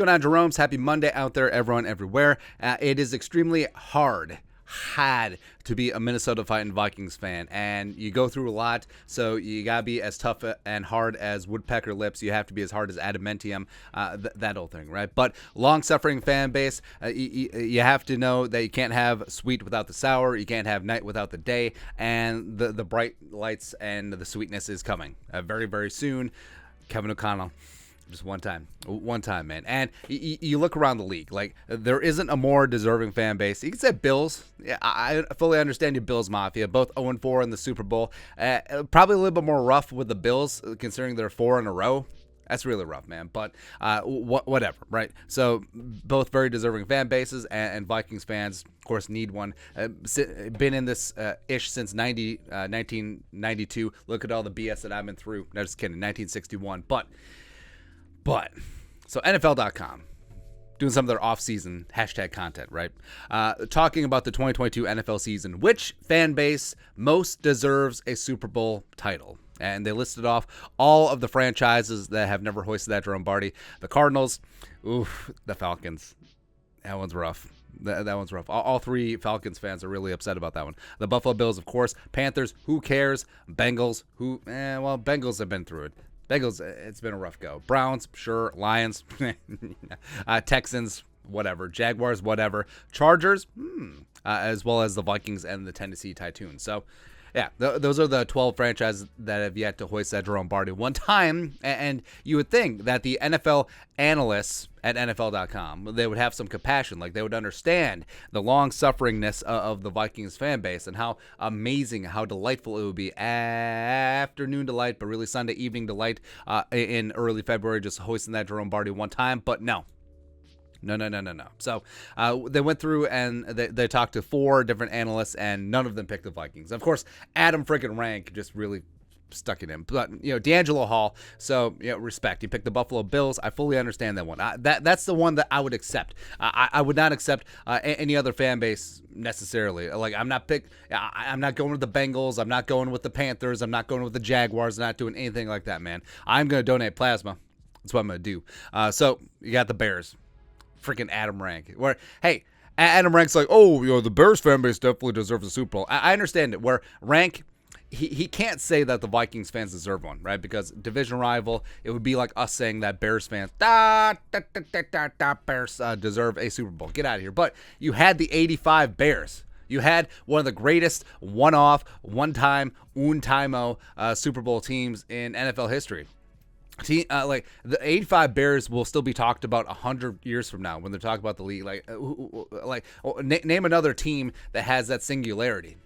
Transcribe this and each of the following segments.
What's going on, Jerome's? Happy Monday out there, everyone, everywhere. It is extremely had to be a Minnesota Vikings fan, and you go through a lot, so you gotta be as tough and hard as woodpecker lips. You have to be as hard as adamantium, that whole thing, right? But long-suffering fan base, you have to know that you can't have sweet without the sour, you can't have night without the day, and the bright lights and the sweetness is coming very, very soon. Kevin O'Connell. Just one time, man. And you look around the league, like, there isn't a more deserving fan base. You can say Bills. Yeah, I fully understand you, Bills Mafia, both 0-4 in the Super Bowl. Probably a little bit more rough with the Bills, considering they're 4 in a row. That's really rough, man. But whatever, right? So both very deserving fan bases, and Vikings fans, of course, need one. Been in this ish since 1992. Look at all the BS that I've been through. No, just kidding, 1961. But so NFLcom doing some of their off-season hashtag content, right? Talking about the 2022 NFL season, which fan base most deserves a Super Bowl title. And they listed off all of the franchises that have never hoisted that drum party. The Cardinals, the Falcons. That one's rough. That one's rough. All three Falcons fans are really upset about that one. The Buffalo Bills, of course. Panthers, who cares? Bengals, Bengals have been through it. Bengals, it's been a rough go. Browns, sure. Lions, Texans, whatever. Jaguars, whatever. Chargers, as well as the Vikings and the Tennessee Titans. So, yeah, those are the 12 franchises that have yet to hoist that drum party one time. And you would think that the NFL analysts at NFLcom, they would have some compassion. Like, they would understand the long-sufferingness of the Vikings fan base and how amazing, how delightful it would be. Afternoon delight, but really Sunday evening delight in early February, just hoisting that drum party one time. But no. No. So they went through and they talked to 4 different analysts, and none of them picked the Vikings. Of course, Adam freaking Rank just really stuck it in. But, D'Angelo Hall, so, respect. He picked the Buffalo Bills. I fully understand that one. That's the one that I would accept. I would not accept any other fan base necessarily. Like, I'm not going with the Bengals. I'm not going with the Panthers. I'm not going with the Jaguars. I'm not doing anything like that, man. I'm going to donate plasma. That's what I'm going to do. So you got the Bears. Freaking Adam Rank. Where, hey, Adam Rank's like, the Bears fan base definitely deserves a Super Bowl. I understand it. Where Rank, he can't say that the Vikings fans deserve one, right? Because division rival, it would be like us saying that Bears fans, Bears deserve a Super Bowl. Get out of here. But you had the 85 Bears. You had one of the greatest one-off, one-time, un-timeo Super Bowl teams in NFL history. Like, the 85 Bears will still be talked about 100 years from now when they're talking about the league. Name another team that has that singularity.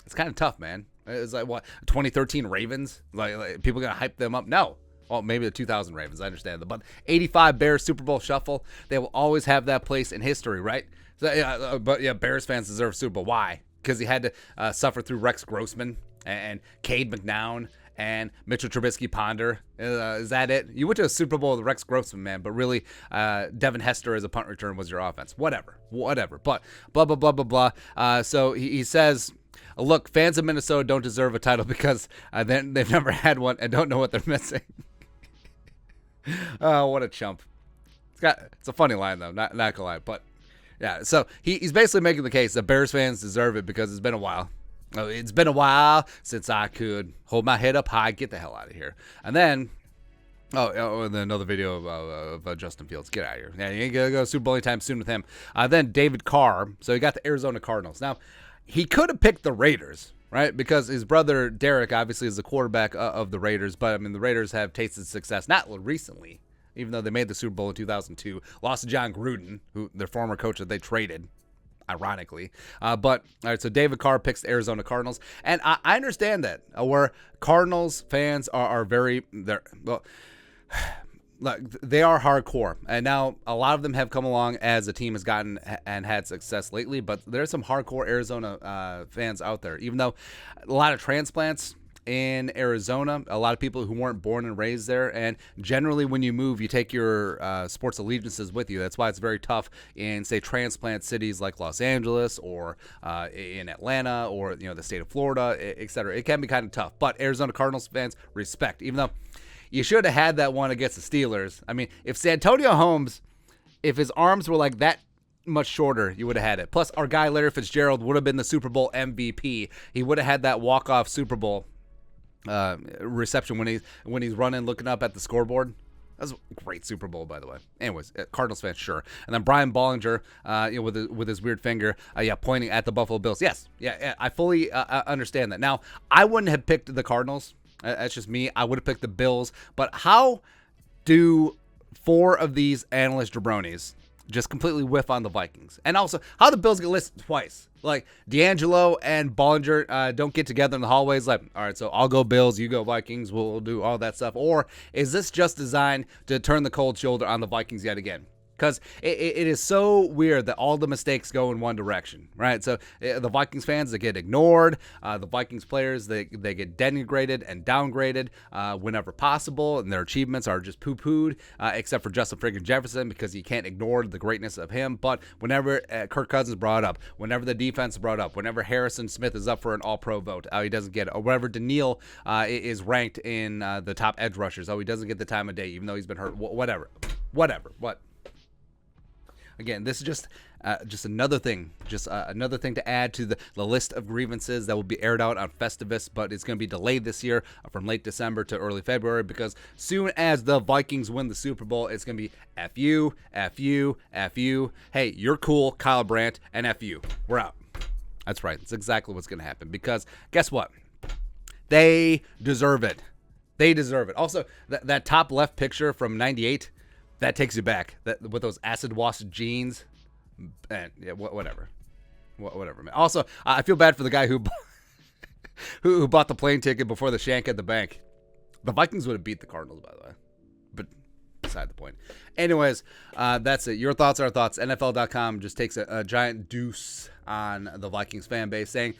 It's kind of tough, man. It's like, what, 2013 Ravens? Like people gonna hype them up? No. Well, maybe the 2000 Ravens. I understand that, but 85 Bears Super Bowl shuffle. They will always have that place in history, right? So, Bears fans deserve Super Bowl. Why? Because he had to suffer through Rex Grossman and Cade McNown and Mitchell Trubisky Ponder. Is that it? You went to a Super Bowl with Rex Grossman, man, but really Devin Hester as a punt return was your offense. Whatever. But blah, blah, blah, blah, blah. So he says, look, fans of Minnesota don't deserve a title because they've never had one and don't know what they're missing. Oh, what a chump. It's a funny line, though, not gonna lie. But, yeah, so he's basically making the case that Bears fans deserve it because it's been a while. It's been a while since I could hold my head up high, get the hell out of here. And then, and then another video of Justin Fields. Get out of here. Yeah, you ain't going to go Super Bowl anytime soon with him. Then David Carr. So he got the Arizona Cardinals. Now, he could have picked the Raiders, right? Because his brother Derek obviously is the quarterback of the Raiders. But, I mean, the Raiders have tasted success, not recently, even though they made the Super Bowl in 2002. Lost to John Gruden, their former coach that they traded, ironically. But, all right, so David Carr picks the Arizona Cardinals. And I understand that, where Cardinals fans are very, they are hardcore. And now a lot of them have come along as the team has gotten and had success lately. But there's some hardcore Arizona fans out there. Even though a lot of transplants in Arizona, a lot of people who weren't born and raised there, and generally when you move, you take your sports allegiances with you. That's why it's very tough in, say, transplant cities like Los Angeles or in Atlanta or the state of Florida, etc. It can be kind of tough, but Arizona Cardinals fans respect, even though you should have had that one against the Steelers. I mean, if Santonio Holmes if his arms were like that much shorter, you would have had it. Plus, our guy Larry Fitzgerald would have been the Super Bowl MVP. He would have had that walk-off Super Bowl reception when he's running, looking up at the scoreboard. That was a great Super Bowl, by the way. Anyways, Cardinals fans, sure. And then Brian Bollinger, with his weird finger, pointing at the Buffalo Bills. Yes, I fully understand that. Now, I wouldn't have picked the Cardinals. That's just me. I would have picked the Bills. But how do 4 of these analyst jabronis just completely whiff on the Vikings? And also, how the Bills get listed twice? Like, D'Angelo and Bollinger don't get together in the hallways like, all right, so I'll go Bills, you go Vikings, we'll do all that stuff. Or is this just designed to turn the cold shoulder on the Vikings yet again? Because it is so weird that all the mistakes go in one direction, right? So the Vikings fans, they get ignored. The Vikings players, they get denigrated and downgraded whenever possible, and their achievements are just poo-pooed, except for Justin friggin' Jefferson, because you can't ignore the greatness of him. But whenever Kirk Cousins brought up, whenever the defense brought up, whenever Harrison Smith is up for an all-pro vote, he doesn't get it. Or whenever Daniil is ranked in the top edge rushers, he doesn't get the time of day, even though he's been hurt. Whatever. Again, this is just another thing, another thing to add to the list of grievances that will be aired out on Festivus, but it's going to be delayed this year from late December to early February, because soon as the Vikings win the Super Bowl, it's going to be F you, F you, F you. Hey, you're cool, Kyle Brandt, and F you. We're out. That's right. That's exactly what's going to happen, because guess what? They deserve it. They deserve it. Also, that top left picture from '98, that takes you back. That with those acid washed jeans, and yeah, whatever, man. Also, I feel bad for the guy who bought the plane ticket before the shank at the bank. The Vikings would have beat the Cardinals, by the way, but beside the point. Anyways, that's it. Your thoughts are our thoughts. NFLcom just takes a giant deuce on the Vikings fan base, saying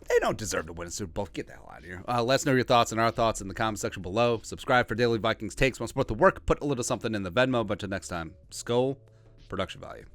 they don't deserve to win a Super Bowl. Get the hell out of here. Let us know your thoughts and our thoughts in the comment section below. Subscribe for daily Vikings takes. Want to support the work? Put a little something in the Venmo. But until next time, Skull Production Value.